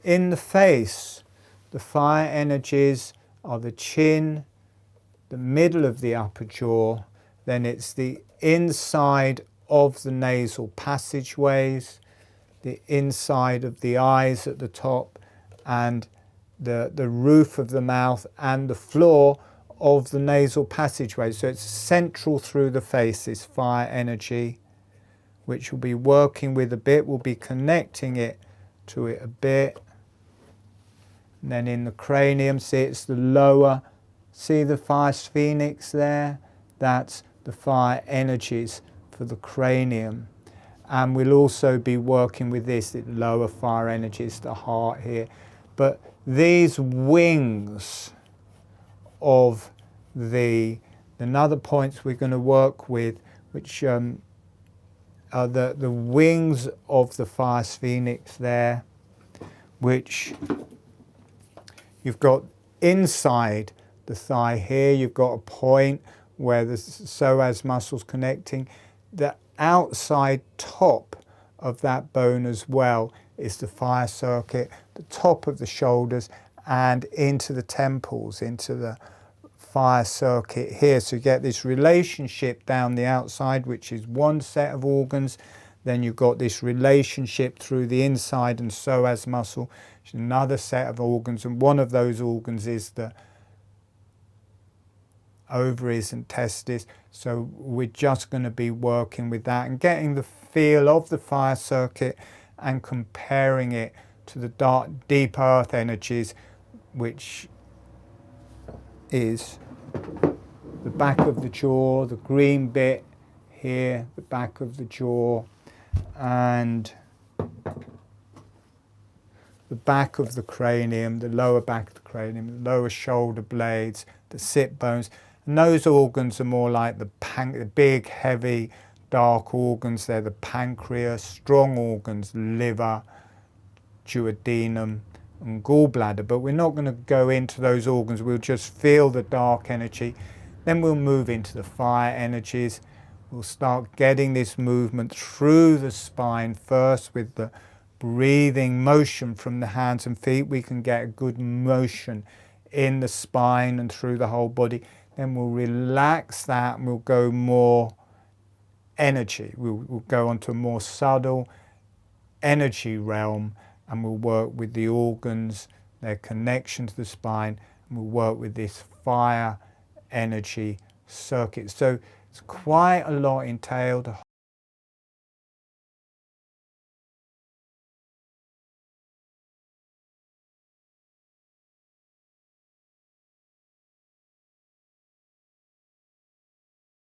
In the face, the fire energies are the chin, the middle of the upper jaw, then it's the inside of the nasal passageways, the inside of the eyes at the top, and the roof of the mouth and the floor of the nasal passageway. So it's central through the face, this fire energy, which we'll be working with a bit. We'll be connecting it to it a bit. And then in the cranium, see, it's the lower, see the fire phoenix there? That's the fire energies for the cranium. And we'll also be working with this, the lower fire energies, the heart here. But these wings of another points we're going to work with, which are the wings of the fire phoenix there, which you've got inside the thigh here. You've got a point where the psoas muscle's connecting. The outside top of that bone as well is the fire circuit, the top of the shoulders and into the temples, into the fire circuit here. So you get this relationship down the outside, which is one set of organs. Then you've got this relationship through the inside and psoas muscle, which is another set of organs. And one of those organs is the ovaries and testes. So we're just going to be working with that and getting the feel of the fire circuit and comparing it to the dark, deep earth energies, which is the back of the jaw, the green bit here, the back of the jaw, and the back of the cranium, the lower back of the cranium, the lower shoulder blades, the sit bones. And those organs are more like the big, heavy, dark organs. They're the pancreas, strong organs, liver, duodenum, and gallbladder. But we're not going to go into those organs. We'll just feel the dark energy. Then we'll move into the fire energies. We'll start getting this movement through the spine first with the breathing motion from the hands and feet. We can get a good motion in the spine and through the whole body. Then we'll relax that and we'll go more energy. We'll go onto a more subtle energy realm and we'll work with the organs, their connection to the spine, and we'll work with this fire energy circuit. So it's quite a lot entailed, a